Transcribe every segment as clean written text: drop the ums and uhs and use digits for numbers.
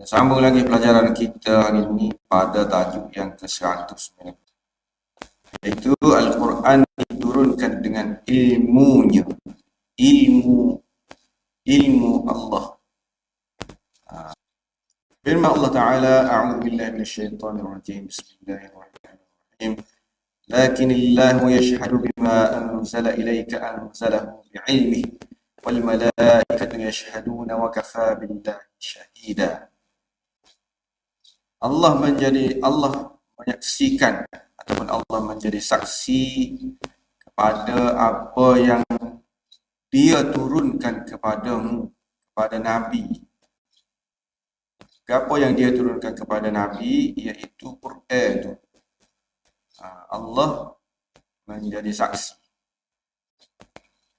Sambung lagi pelajaran kita hari ini pada tajuk yang ke-100, iaitu Al-Quran diturunkan dengan ilmunya, ilmu Allah. Firman Allah Ta'ala, A'udhu billahi minasyaitanir rajim, Bismillahirrahmanirrahim. Lakinillahu yashhadu bima anzala ilayka anzalahu bi'ilmihi wal malaikatu yashhaduna wa kafa billahi syahida. Allah menyaksikan ataupun Allah menjadi saksi kepada apa yang dia turunkan kepadamu, kepada Nabi. Apa yang dia turunkan kepada Nabi, iaitu Quran. Allah menjadi saksi.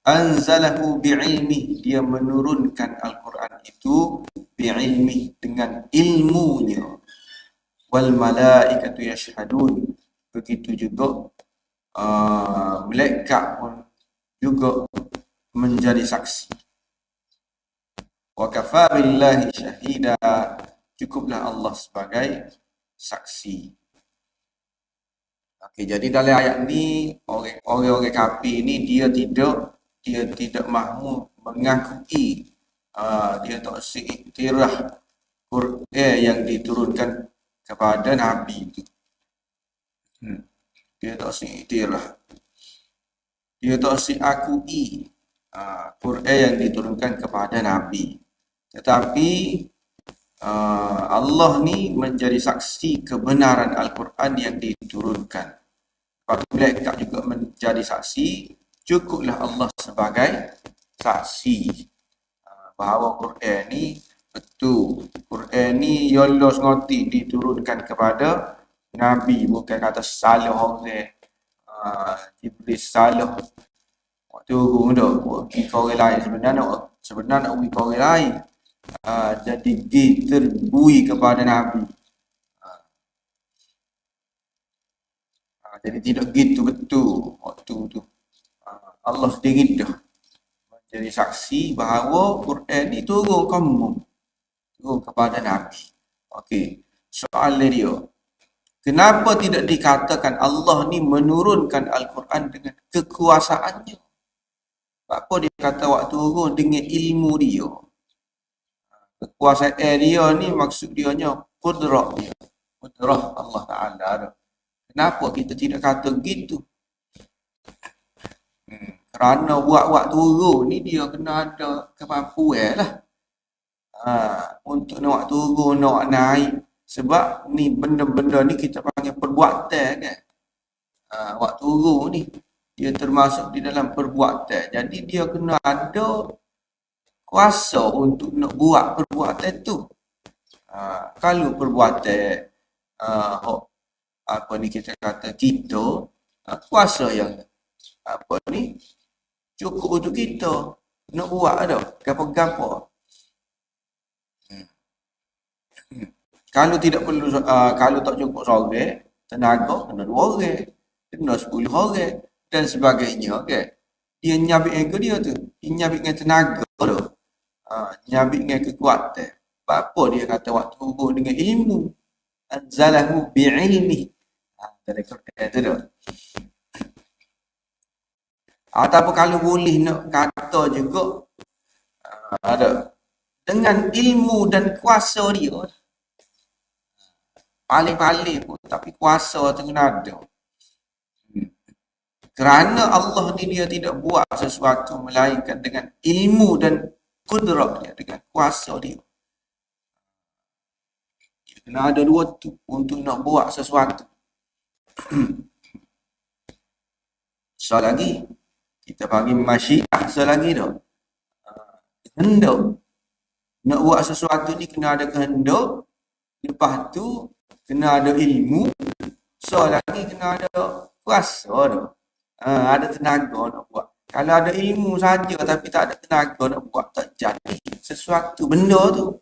Anzalahu bi'ilmi, dia menurunkan Al-Quran itu bi'ilmi, dengan ilmunya. Wal malaikatu yashhadun, begitu juga malaikat pun juga menjadi saksi. Wa kafa billahi syahida, cukuplah Allah sebagai saksi. Okey, jadi dalam ayat ni orang-orang kafir ni dia tidak mahu mengakui, dia tak seiktiraf Quran yang diturunkan kepada Nabi itu. Dia tak seiktiraf, dia tak seakui Quran yang diturunkan kepada Nabi. Tetapi Allah ni menjadi saksi kebenaran Al-Quran yang diturunkan. Lepas tu malaikat juga menjadi saksi, cukuplah Allah sebagai saksi bahawa Quran ni betul. Quran ni yolos ngoti diturunkan kepada Nabi, bukan kata salah orang. Iblis salah waktu dah pergi ke orang lain, sebenarnya nak pergi ke orang lain. Jadi diterbui kepada Nabi. Jadi tidak gitu betul waktu tu. Allah sendiri dah menjadi saksi bahawa Quran ni turun kepada Nabi. Okey, soalan dia, kenapa tidak dikatakan Allah ni menurunkan Al-Quran dengan kekuasaannya? Apa dia kata waktu turun dengan ilmu dia? Kekuasaan dia ni maksud dia nya kudrah dia. Kudrah Allah Ta'ala. Kenapa kita tidak kata gitu? Kerana buat turun ni dia kena ada kemampuan lah. Untuk nak turun, nak naik. Sebab ni benda-benda ni kita panggil perbuatan kan. Waktu turun ni dia termasuk di dalam perbuatan. Jadi dia kena ada kuasa untuk nak buat perbuatan tu. Kalau perbuatan apa ni kita kata kita, kuasa yang apa ni cukup untuk kita nak buat ada gapo-gapo. Kalau tidak perlu, kalau tak cukup seorang, tenaga kena 2 orang, kena 10 orang dan sebagainya, okey. Dia nyabik ke dia tu, dia nyabik dengan tenaga tu. Nyabik dengan kekuatan. Apa dia kata waktu turun dengan ilmu? Anzalahu bi'ilmi. Dari Quran tu dah. Ataupun kalau boleh nak kata juga ada dengan ilmu dan kuasa dia. Paling-paling pun, tapi kuasa tu kena ada. Kerana Allah ni dia tidak buat sesuatu melainkan dengan ilmu dan kudrah dia, dengan kuasa dia. Dia kena ada 2 tu untuk nak buat sesuatu. Lagi kita panggil masyiah, lagi dah. Kehendak. Nak buat sesuatu ni kena ada kehendak. Lepas tu kena ada ilmu. Lagi kena ada kuasa dah. Ada tenaga nak buat. Kalau ada ilmu saja tapi tak ada tenaga nak buat, tak jadi sesuatu benda tu.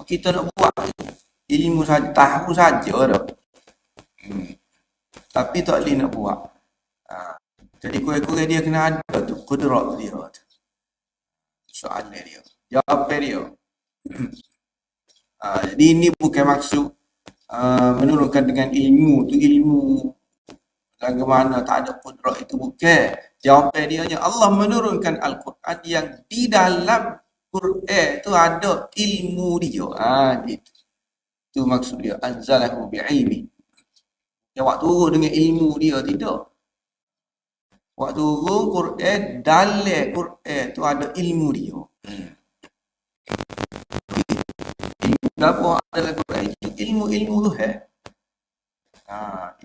Kita nak buat ilmu saja, tahu saja dah. Tapi tak boleh nak buat. Jadi kurang-kurang dia kena ada tu kudrat dia tu. Soalan dia, jawapan dia. Jadi ini bukan maksud menurunkan dengan ilmu tu ilmu bagaimana tak ada kudrat itu bukan. Jawapan dia hanya Allah menurunkan Al-Quran yang di dalam Quran tu ada ilmu dia. Gitu. Tu maksud dia anzalahu bi'ilmi. Dia waktu turun dengan ilmu dia tidak. Waktu turun Quran dalam Quran tu ada ilmu dia. Ilmu apa dalam Quran itu ilmu-ilmu tu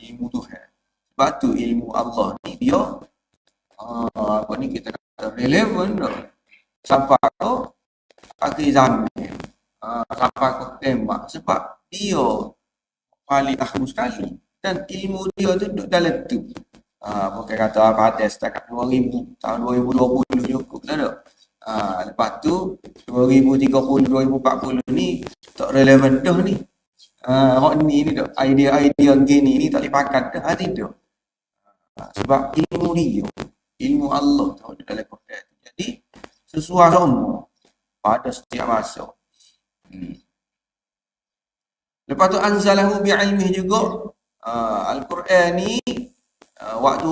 ilmu tu Sebab tu ilmu Allah ni dia apa ni kita kata relevan dah. Sampai ke akhir zaman. Sampai ke tembak sebab dia paling akhir sekali dan ilmu dia tu duduk dalam tu. Bukan kata apa ada setakat 2000 tahun 2020 cukup lah dah. Lepas tu 2030 2040 ni tak relevan dah ni. Ni dah idea gini ni tak dipakai dah tidak. Sebab ilmu dia, ilmu Allah tu dalam Quran. Jadi sesuai semua pada setiap masa. Lepas tu anzalahu bi'ilmih juga. Al-Quran ni waktu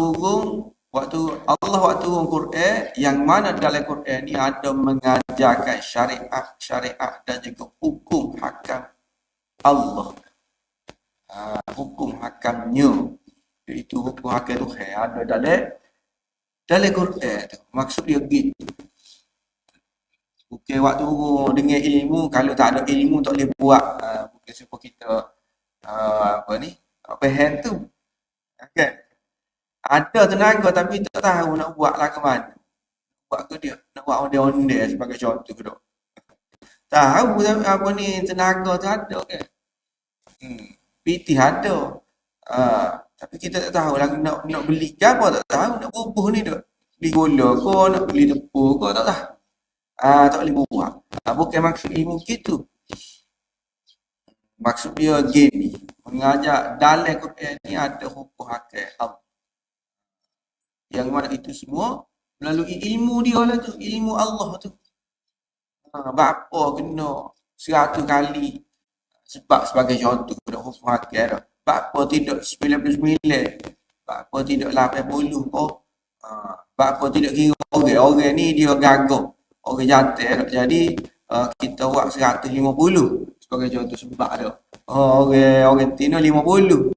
turun Quran yang mana dalam Quran ni ada mengajarkan syariat dan juga hukum hakam Allah. Hukum hakamnya iaitu hukum hakam Tuhan ada dalam Quran tu. Maksud dia gitu. Bukan waktu turun dengan ilmu, kalau tak ada ilmu tak boleh buat. Bukan sebab kita faham tu. Okay. Ada tenaga tapi tak tahu nak buat lah ke mana. Buat ke dia, nak buat onde-onde sebagai contoh ke tak. Tahu apa ni tenaga tu ada kan. PT ada. Tapi kita tak tahu lah nak beli ke apa tak tahu, nak bubuh ni tak. Beli gula ke, nak beli tepung ke tak tahu. Tak boleh buat. Bukan maksud ilmu gitu. Maksud dia gini, mengajar dalam Quran ni ada hukum hakam Allah. Yang mana itu semua melalui ilmu dia lah tu, ilmu Allah tu. Berapa kena 100 kali. Sebab sebagai contoh pada hukum hakam dah. Berapa tidak 99. Berapa tidak 80 kau. Berapa tidak kira orang ni dia gagah. Orang jantan dah. Jadi kita buat 150 sebagai contoh sebab ada. Orang Tino 50.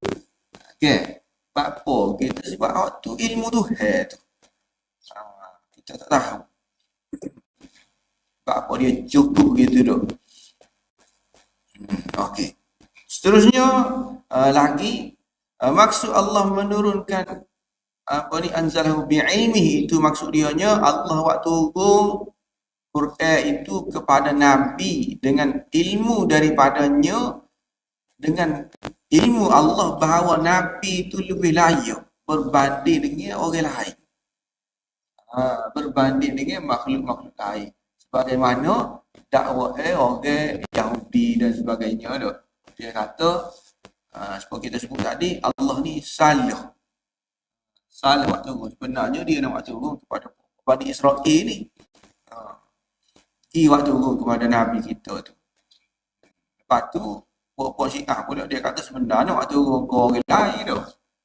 Okay. Apa kita sebab waktu ilmu tu tu. Kita tak tahu. Apa dia cukup gitu tu. Okey. Seterusnya lagi maksud Allah menurunkan apa ni anzalahu bi'ilmihi itu maksud dianya Allah waktu turun Quran itu kepada Nabi dengan ilmu daripadanya, dengan ilmu Allah bahawa Nabi itu lebih layak berbanding dengan orang lain. Berbanding dengan makhluk-makhluk lain. Sebagaimana dakwah orang Yahudi dan sebagainya tu. Dia kata, seperti kita sebut tadi, Allah ni salah. Salah waktu turun. Sebenarnya dia nak waktu turun kepada Bani Israel ni. Waktu turun kepada Nabi kita tu. Lepas tu, puak-puak Syiah pula dia kata sebenarnya waktu turun ke orang lain tu.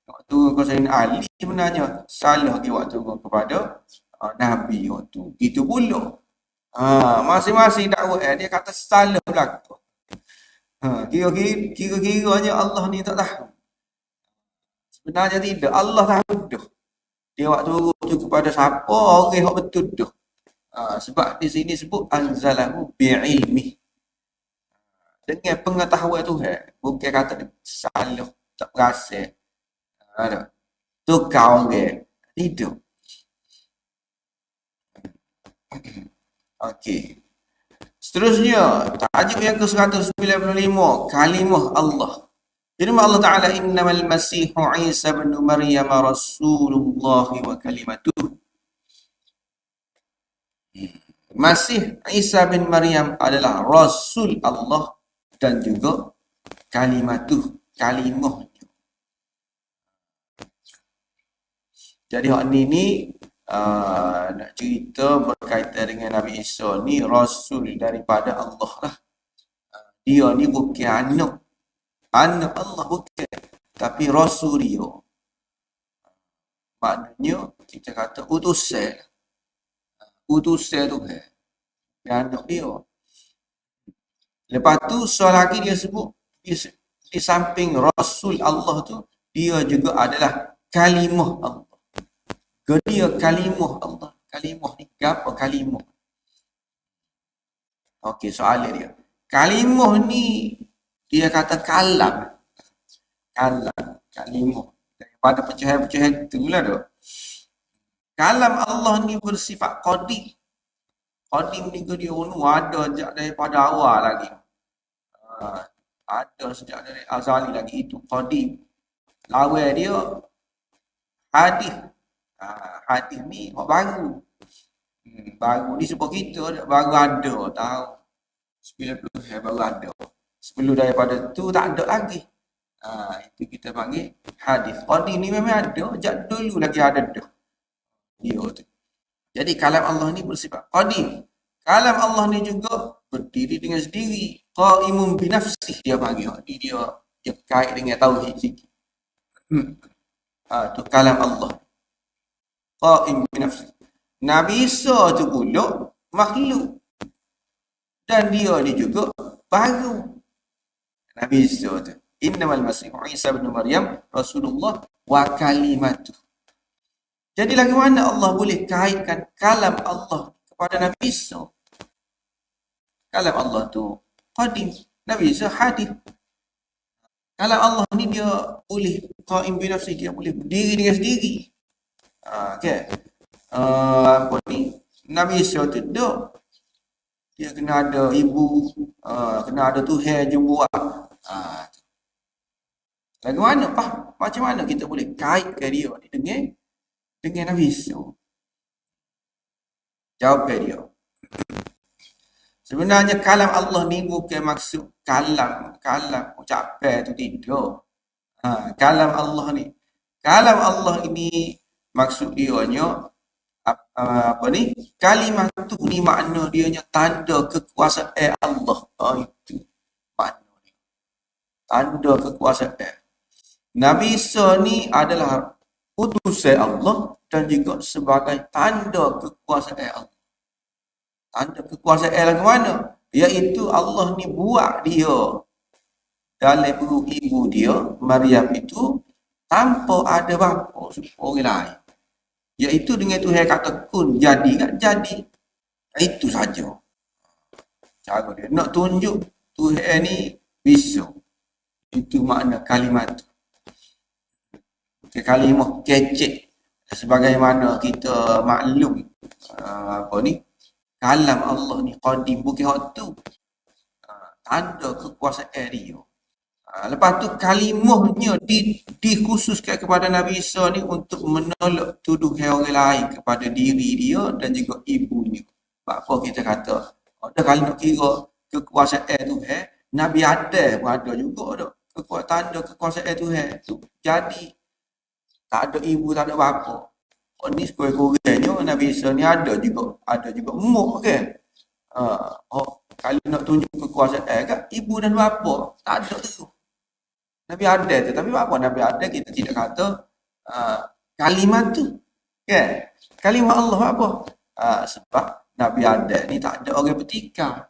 Waktu turun ke Sayyidina Ali sebenarnya salah dia waktu turun kepada Nabi waktu. Gitu pula. Masing-masing dakwah dia kata salah berlaku. Kira-kiranya Allah ni tak tahu. Sebenarnya tidak. Allah tahu dah. Dia waktu turun tu kepada siapa, orang yang betul dah. Sebab di sini sebut anzalahu bi'ilmi. Dengan pengetahuan Tuhan. Bukan kata salah, tak berasa. Tukar orang. Tidak. Okey. Seterusnya, tajuk yang ke-195, kalimah Allah. Firman Allah Ta'ala, innamal masihu Isa bin Maryam rasulullah wa kalimatuh. Masih Isa bin Maryam adalah Rasul Allah dan juga kalimatuh, kalimahnya. Jadi hak ni nak cerita berkaitan dengan Nabi Isa ni Rasul daripada Allah lah. Dia ni bukan anak Allah bukan, tapi rasul dia. Maknanya kita kata utusan tu anak dia. Lepas tu soal lagi dia sebut di samping rasul Allah tu, dia juga adalah kalimah Allah. Dia kalimah Allah. Kalimah ni apa kalimah? Okey, soalan dia. Kalimah ni dia kata kalam. Kalimah. Daripada pecahan-pecahan tu lah tu. Kalam Allah ni bersifat qadim. Qadim ni dia ada sejak daripada awal lagi. Ada sejak dari azali lagi, itu qadim. Lawan dia hadis. Hadis ni baru. Baru ni sebab kita baru ada tahun 90 baru ada. Sebelum daripada tu tak ada lagi. Itu kita panggil hadis. Qadim ni memang ada, sejak dulu lagi ada dah. Dia tu. Jadi kalam Allah ni bersifat qadim. Kalam Allah ni juga berdiri dengan sendiri. Qaimun binafsih dia panggil. Dia kait dengan tauhid sikit. Tu kalam Allah. Qaim binafsih. Nabi Isa tu pula makhluk. Dan dia ni juga baru. Nabi Isa tu. Innamal Masih Isa bin Maryam Rasulullah wa kalimatuh. Jadi lagi mana Allah boleh kaitkan kalam Allah kepada Nabi Isa? Kalam Allah tu qadim, Nabi Isa hadis. Kalam Allah ni dia boleh qaim bi nafsi, dia boleh berdiri dengan sendiri. Okey. Apa ni? Nabi Isa tu dia kena ada ibu, kena ada Tuhan je buat. Lagu mana? Macam mana kita boleh kaitkan dia ni dengan Nabi Isa? Jawapan dia. Sebenarnya kalam Allah ni bukan maksud kalam ucapan tu tidak. Kalam Allah ni. Kalam Allah ini maksud dia nya apa ni? Kalimat tu ni makna dia nya tanda kekuasaan Allah. Itu makna dia. Tanda kekuasaan. Nabi Isa ni adalah utusan Allah dan juga sebagai tanda kekuasaan Allah. Tanda kekuasaan lagu mana? Iaitu Allah ni buat dia dalam perut ibu dia, Maryam itu, tanpa ada bapa orang lain. Iaitu dengan Tuhan kata kun, jadi kan? Jadi. Itu saja. Cara dia nak tunjuk Tuhan ni bisa. Itu makna kalimat tu. Kalimah kecek. Sebagaimana kita maklum apa ni? Kalam Allah ni qadim, bukan hak tu. Tanda kekuasaan dia. Lepas tu kalimahnya dikhususkan kepada Nabi Isa ni untuk menolak tuduhan orang lain kepada diri dia dan juga ibunya. Apa kita kata? Ada kalau nak kira kekuasaan Tuhan, Nabi Adam pun ada juga dah. Tanda kekuasaan Tuhan tu. Jadi tak ada ibu, tak ada bapa. Ni sekurang-kurangnya Nabi Isa ni ada juga umur kan. Kalau nak tunjuk kekuasaan kan ibu dan bapa tak ada tu. Nabi ada tu, tapi apa Nabi ada kita tidak kata kalimat tu kan. Kalimat Allah apa? Sebab Nabi ada ni tak ada orang bertikai.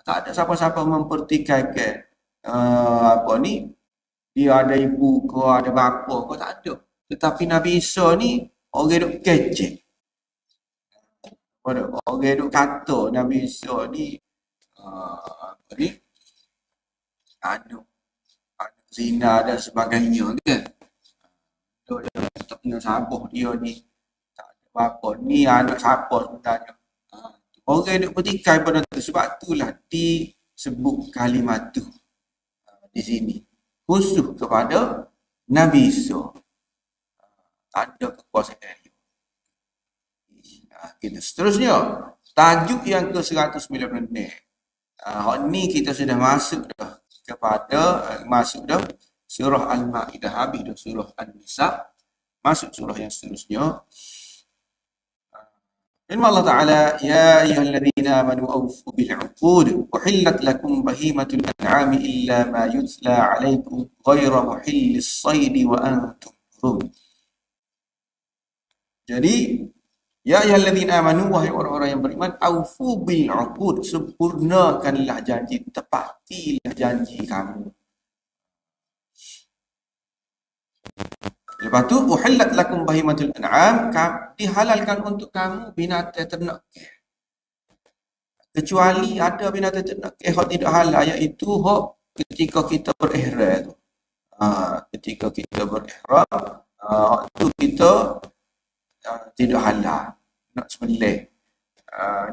Tak ada siapa-siapa mempertikaikan apa ni, dia ada ibu ke, ada bapa ke, tak ada. Tetapi Nabi Isa ni orang duk kecek. Orang duk kata Nabi Isa ni apa ni? Anak zina dan sebagainya kan. Dia tak kena sabar dia ni. Tak ada bapa. Ni anak siapa sebenarnya. Orang duk bertikai pada tu. Sebab itulah disebut kalimat tu di sini. Khusus kepada Nabi Isa. Ada kekuasaan dia. Kita seterusnya, tajuk yang ke-196. Ni kita sudah masuk dah surah Al-Ma'idah, habis dah surah An-Nisa, masuk surah yang seterusnya. Firman Allah Ta'ala, Ya ayyuhalladzina amanu awfu bil'uqud, uhillat lakum bahimatul an'ami illa ma yutla alaikum ghaira muhillis saydi wa antum hurum. Jadi, Ya ayyuhalladzina amanu, wahai orang-orang yang beriman, awfu bil'uqud, sempurnakanlah janji, tepatilah janji kamu. Lepas tu, uhillat lakum bahimatul an'am, dihalalkan untuk kamu binatang ternak. Kecuali ada binatang ternak yang tidak halal, iaitu ketika kita berihram tu. Ketika kita berihram, tu kita tidak halal. Nak sembelih,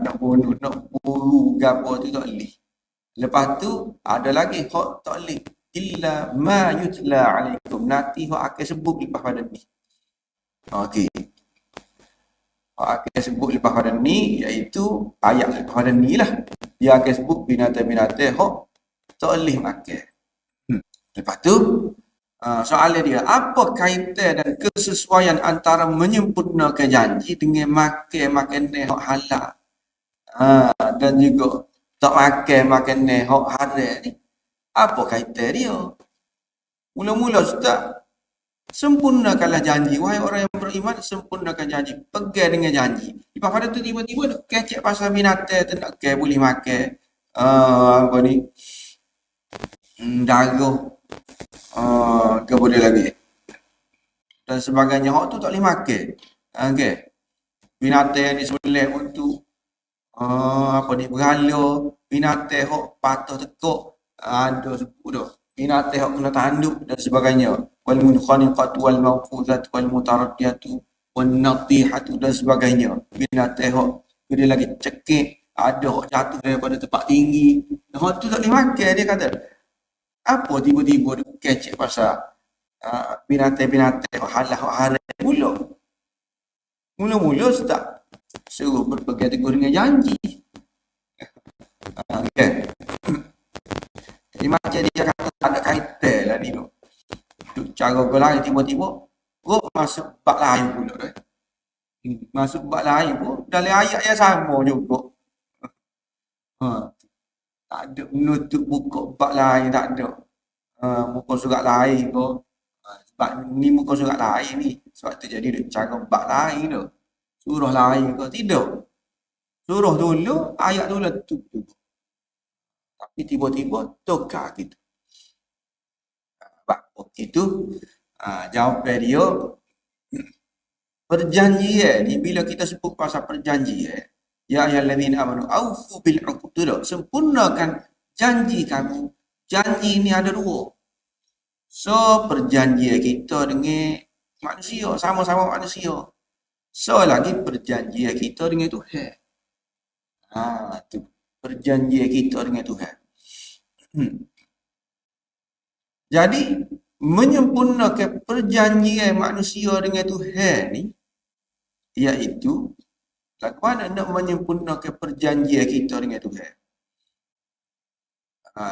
nak bunuh, nak buru, gapo tu tak boleh. Lepas tu, ada lagi hak tak boleh. Illa ma yutla alaikum. Nanti hak akan sebut lepas pada ni. Okey. Hak akan sebut lepas pada ni, iaitu ayat lepas pada ni lah. Dia akan sebut binatang-binatang hak tak boleh makan. Lepas tu, soalan dia, apa kaitan dan kesesuaian antara menyempurnakan janji dengan makan makanan hak halal? Dan juga tak makan makanan hak haram ni. Apa kaitan dia? Mula-mula Ustaz, sempurnakanlah janji. Wahai orang yang beriman, sempurnakan janji. Pegang dengan janji. Lepas pada tu tiba-tiba nak kecek pasal binatang tu nak boleh makan. Apa ni? Darah. Ke boleh lagi. Dan sebagainya. Hak tu tak boleh makan. Okay. Binatang yang disembelih untuk apa ni? Berhala. Binatang hak patah tekuk. Ada sebut tu. Binatang hak kena tanduk dan sebagainya. Wal munkhaniqatu wal mawqudatu wal mutaraddiyatu wan natihatu dan sebagainya. Binatang hak dia lagi cekik, ada hak jatuh daripada tempat tinggi. Hak tu tak boleh makan, dia kata. Apa tiba-tiba dia kecek pasal binatang-binatang halal hak haram pula. Mula-mula Ustaz suruh berpegang teguh dengan janji. Okay. Jadi macam dia kata tak ada kaitan lah ni tu. Cara berlain tiba-tiba masuk bab lain pula dah. Masuk bab lain pun dalam ayat yang sama juga. Tak ada menutup buka bab lain, tak ada. Muka surat lain pun. Sebab ni muka surat lain ni. Sebab tu jadi dia cara bab lain tu. Surah lain ke tidak. Surah dulu, ayat dulu tu. Tapi tiba-tiba tukar gitu. Itu jawapan dia, perjanjian ni bila kita sebut pasal perjanjian, ya ayyuhallazina amanu aufu bil uqud, sempurnakan janji kamu. Janji ni ada dua. So perjanjian kita dengan manusia, sama-sama manusia. So lagi perjanjian kita dengan Tuhan. Tu perjanjian kita dengan Tuhan. Jadi menyempurnakan perjanjian manusia dengan Tuhan ni, iaitu bagaimana nak menyempurnakan perjanjian kita dengan Tuhan.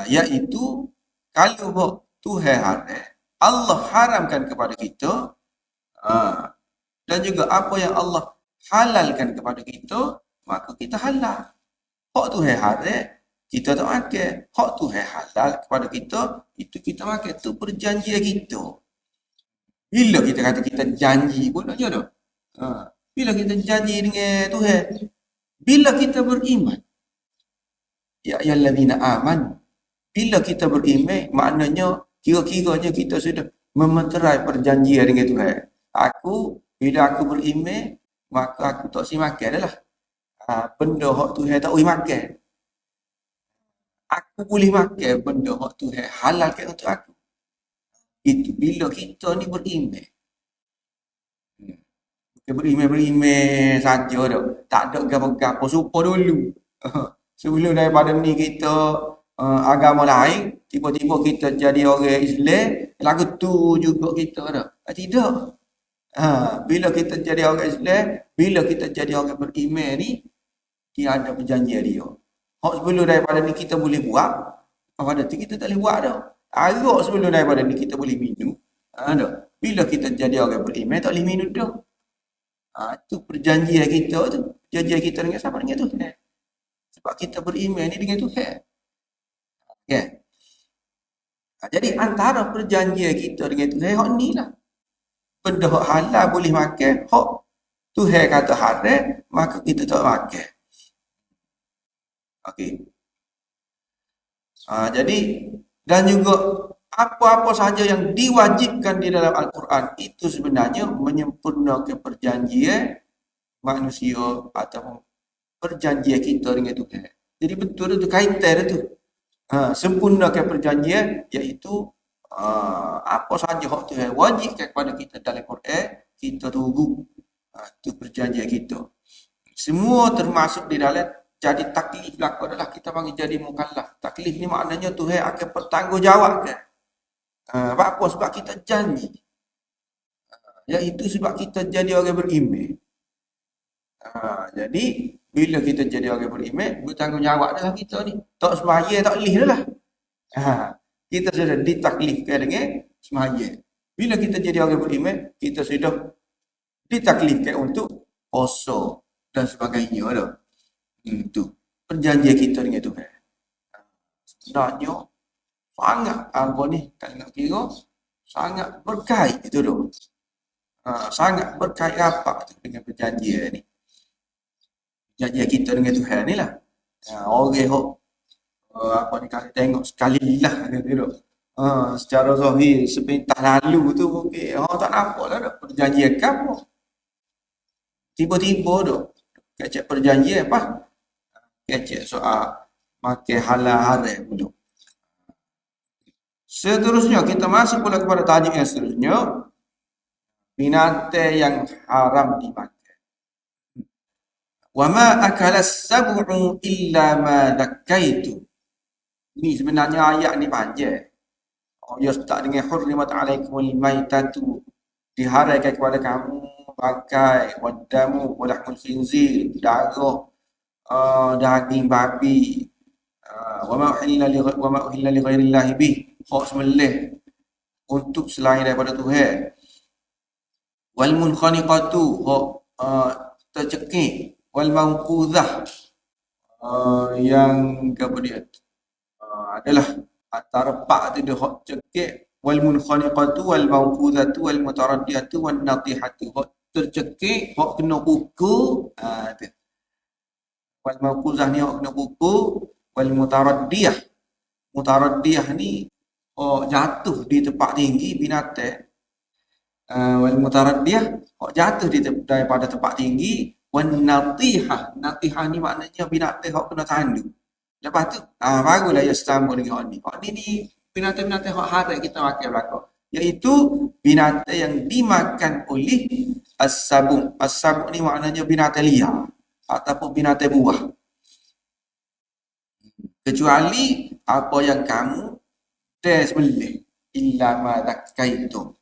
Iaitu kalau Tuhan haram, Allah haramkan kepada kita, dan juga apa yang Allah halalkan kepada kita, maka kita halal. Hak Tuhan haram, kita tak makan. Hak Tuhan halal kepada kita, itu kita makan. Itu perjanjian kita. Bila kita kata kita janji pun nak jodoh. Bila kita janji dengan Tuhan, bila kita beriman, ya ayyuhallazina amanu, bila kita beriman, maknanya kira-kiranya kita sudah memeterai perjanjian dengan Tuhan. Bila aku beriman, maka aku tak si makan adalah benda hak Tuhan tak boleh makan. Aku boleh makan benda hak Tuhan halalkan untuk aku. Itu bila kita ni beriman. Kita beriman saja dah. Tak ada gapo-gapo supa dulu. Sebelum daripada ni kita agama lain, tiba-tiba kita jadi orang Islam, lagu tu juga kita dah. Tidak. Bila kita jadi orang Islam, bila kita jadi orang beriman ni, dia ada perjanjian dia. Hak sebelum daripada ni kita boleh buat, pada tu kita tak boleh buat dah. Arak sebelum daripada ni kita boleh minum. Dah. Bila kita jadi orang beriman, tak boleh minum dah. Itu perjanjian kita tu. perjanjian kita dengan siapa? Dengan Tuhan. Sebab kita beriman ni dengan Tuhan. Okay. Jadi antara perjanjian kita dengan Tuhan hak ni lah. Benda hak halal boleh makan, hak Tuhan kata haram, maka kita tak makan. Okey. Jadi dan juga apa-apa saja yang diwajibkan di dalam Al-Quran itu sebenarnya menyempurnakan perjanjian manusia atau perjanjian kita dengan Tuhan. Jadi betul itu kaitan itu. Sempurnakan perjanjian iaitu apa saja hak Tuhan wajibkan kepada kita dalam Quran, kita tunggu. Itu perjanjian kita. Semua termasuk di dalam jadi taklif berlaku adalah kita panggil jadi mukallaf. Taklif ni maknanya Tuhan akan bertanggungjawabkan. Apa? Sebab kita janji. Iaitu sebab kita jadi orang beriman. Jadi bila kita jadi orang beriman, bertanggungjawab dalam kita ni. Tak sembahyang tak lih dah lah. Kita sudah ditaklifkan dengan sembahyang. Bila kita jadi orang beriman, kita sudah ditaklifkan untuk puasa dan sebagainya dah. Itu perjanjian kita dengan Tuhan. Sebenarnya sangat apa ni kalau nak kira sangat berkait itu tu. Sangat berkait apa tu dengan perjanjian ni. Perjanjian kita dengan Tuhan ni lah. Orang apa ni kalau tengok sekali lah gitu tu. Secara zahir sepintas lalu tu mungkin tak nampak lah dah perjanjian kamu. Tiba-tiba tu kecek perjanjian apa? Kecek soal makan halal haram dulu. Seterusnya kita masuk pula kepada tajuk yang seterusnya, binatang yang haram dimakan. Wa ma akala as-sab'u illa ma dhakkaitu. Ini sebenarnya ayat ni panjang. Ya start dengan hurrimat alaikumul maitatu, diharamkan kepada kamu bangkai, wadamu, walahmul khinzir, darah, daging babi, wa ma uhilla li ghairillahi bih, hak sembelih untuk selain daripada Tuhan. Wal munkhaniqatu, hak tercekik, wal mawqudhah, yang apa dia adalah antara pak tu dia hak cekik, wal munkhaniqatu wal mawqudhatu wal mutaraddiyatu wan natihatu, hak tercekik, hak kena pukul, tu. Wal mawqudhah ni hak kena pukul, wal mutaraddiyah. Mutaraddiyah ni jatuh di tempat tinggi binatang. Wal mutaraddiyah hak jatuh daripada tempat tinggi. Wan natihah, natihah ni maknanya binatang hak kena tandu. Lepas tu barulah ia sama dengan hak ni. Hak ni binatang-binatang hak haram kita makan belakang, iaitu binatang yang dimakan oleh as-sabu'. As-sabu' ni maknanya binatang liar ataupun binatang buah. Kecuali apa yang kamu sembelih, illa ma dhakkaitum.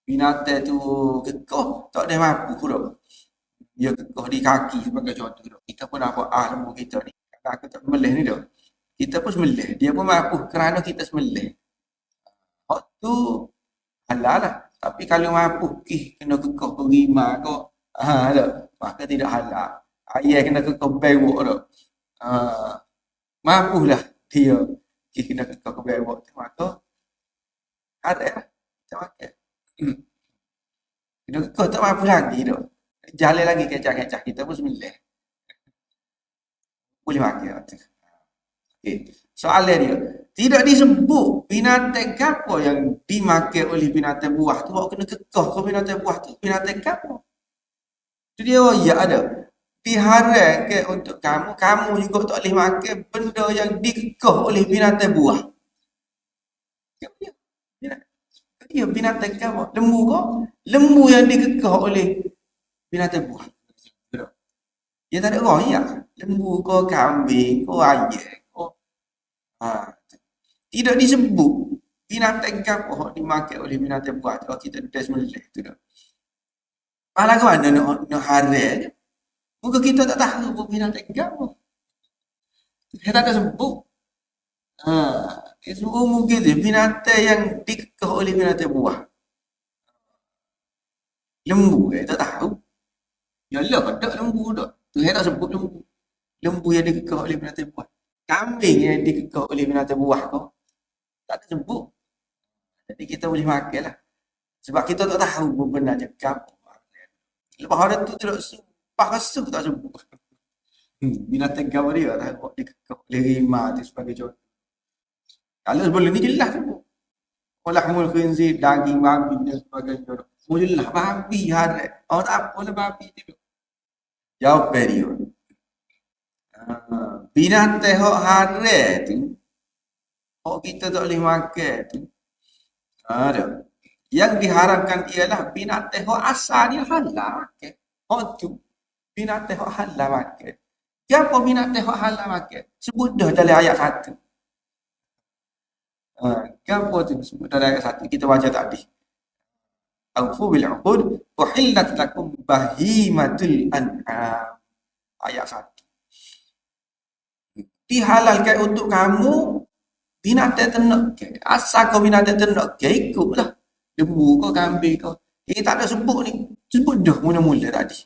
Binatang tu kekeh tak ada mampu dah. Dia kekeh di kaki sebagai contoh dah. Kita pun nampak lembu kita ni. Kalau aku tak sembelih ni dah. Kita pun sembelih. Dia pun mampu kerana kita sembelih. Hak tu halal lah. Tapi kalau mampu kena kekeh berima kau, maka tidak halal. Ayah kena kekeh bewok dah. Mampulah dia kena kekeh bewok tu, maka haram lah. Kita makan. Kena kekeh tak mampu lagi dah. Jalan lagi kecah-kecah kita pun sembelih. Boleh makan. Okay. Soalan dia, tidak disebut binatang apa yang dimakan oleh binatang buah tu. Awak kena kekeh ke binatang buah tu binatang apa? Itu dia ada. Diharamkan untuk kamu juga tak boleh makan benda yang dikekeh oleh binatang buah. Dia binatang apa? Lembu ke? Lembu yang dikekeh oleh binatang buah. Dia tak ada royak. Lembu ke, kambing ke, ayam ke. Tidak disebut binatang apa yang dimakan oleh binatang buah tu. Kita dah sembelih tu dah. Malah ke mana nak haram je. Muka kita tak tahu pun binatang apa. Dia tak ada sebut. Itu mungkin dia binatang yang dikekeh oleh binatang buah. Lembu tak tahu. Yalah, ada lembu dah. Tuhan tak sebut lembu. Lembu yang dikekang oleh binatang buah. Kambing yang dikekang oleh binatang buah kau. Tak ada sebut. Jadi kita boleh makan lah. Sebab kita tak tahu benar cakap. Lepas ada tu tidak sumpah rasa tak sebut. Binatang kau dia tak dikekang oleh rimau tu sebagai contoh. Kalau sebelum ni jelas sebut. Walahmul khinzir, daging babi dan sebagainya. Jelas babi harat. Oh tak apalah babi tu. Jawab dia. Binatang hok harat tu, hok kita tak boleh makan tu. Ada. Yang diharamkan ialah binatang hok asalnya halal makan. Hok tu binatang hok halal makan. Siapa binatang hok halal makan? Sebut dah dalam ayat 1. Siapa tu sebut dalam ayat 1 kita baca tadi. Aufu bil uqud uhillat lakum bahimatul an'am. Ayat 1. Dihalalkan untuk kamu binatang ternak ke. Asal kau binatang ternak ke, ikutlah. Lembu kau, kambing kau. Tak ada sebut ni. Sebut dah mula-mula tadi.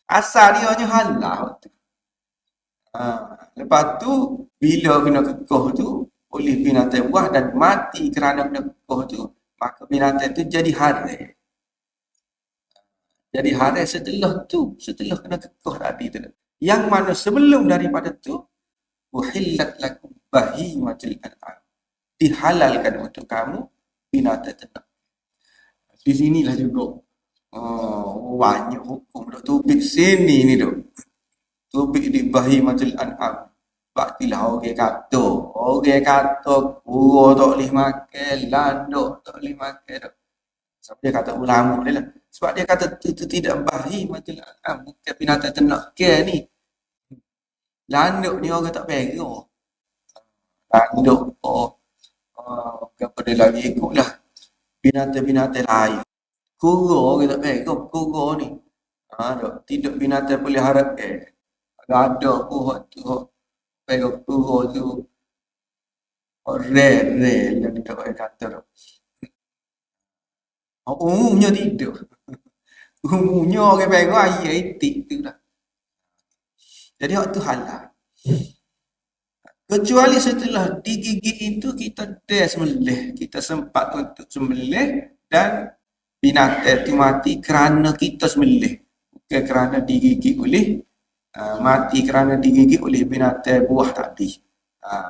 Asal dia hanya halal. Lepas tu, bila kena kekeh tu, oleh binatang buah dan mati kerana kena kekeh tu, maka binatang tu jadi haram. Jadi haram setelah kena kekeh tadi tu. Yang mana sebelum daripada tu, uhillat lakum bahimatul an'am. Dihalalkan untuk kamu binatang ternak. Di sinilah juga banyak hukum dok tubik sini ni dok. Tubik di bahimatul an'am. Baktilah orang kata kuro tak boleh makan, landok tak boleh makan dok. Sebab dia kata ulama dia lah. Sebab dia kata itu tidak bahimatul an'am, bukan binatang ternak ke ni. Landok ni orang tak pegang. Landok kepada lagi ikutlah binatang-binatang lain. Kuro kita pegang, kuro ni. Tidak binatang pelihara ada kuro tu, pegang kuro tu. Rare yang tidak boleh kata tu. Umumnya tidak. Umumnya orang pegang air etik tu lah. Jadi waktu halal. Kecuali setelah digigit itu kita sembelih, kita sempat untuk sembelih dan binatang itu mati kerana kita sembelih, bukan kerana digigit oleh mati kerana digigit oleh binatang buah tadi.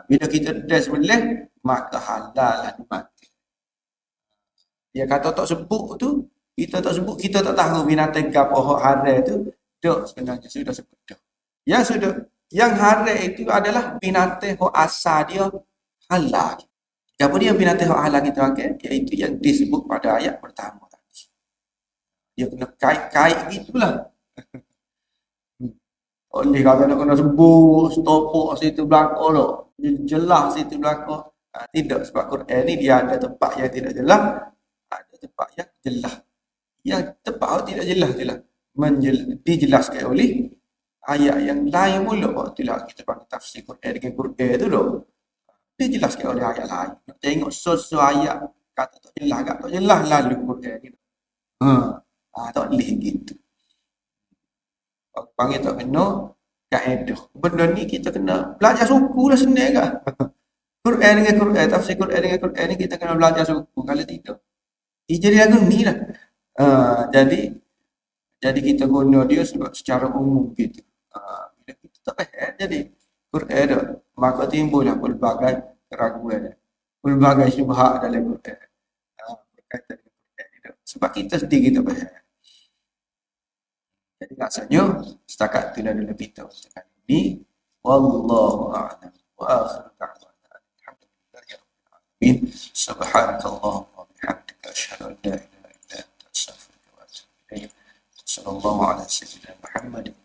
Bila kita sembelih maka halal lah mati. Dia kata tak sebut tu, kita tak sebut, kita tak tahu binatang apa hak haram tu, tak sebenarnya sudah sebut dah. Yang haram itu adalah binatang yang asal dia halal. Apa dia binatang yang halal kita makan? Iaitu yang disebut pada ayat pertama tadi. Dia kena kait-kait gitulah. Oleh kata nak kena sebut, stopok situ belakang tu. Jelas situ belakang. Tidak, sebab Quran ni dia ada tempat yang tidak jelas, ada tempat yang jelas. Yang tempat tidak jelas jelas dijelaskan oleh ayat yang lain pula. Waktu lah kita panggil tafsir Quran dengan Quran tu dah. Dia jelaskan oleh ayat lain. Nak tengok sesuatu ayat kata tak jelas, tak jelas lalu Quran ni. Tak boleh gitu. Panggil tak kena kaedah. Benda ni kita kena belajar suku lah senang kan. Quran dengan Quran, tafsir Quran dengan Quran ni kita kena belajar suku. Kalau tidak, jadi lagu ni lah. Jadi kita guna dia secara umum gitu. Bila kita tak faham jadi Quran dah, maka timbullah pelbagai keraguan, pelbagai syubhat dalam Quran. Berkaitan dengan Quran itu. Sebab kita sendiri tak faham. Jadi rasanya setakat itulah dulu kita untuk kali ini. Wallahu a'lam. Wa akhiru da'wana alhamdulillahi rabbil alamin. Subhanakallahumma wa bihamdika asyhadu an la ilaha illa anta astaghfiruka wa atubu ilaik. Sallallahu ala sayyidina Muhammad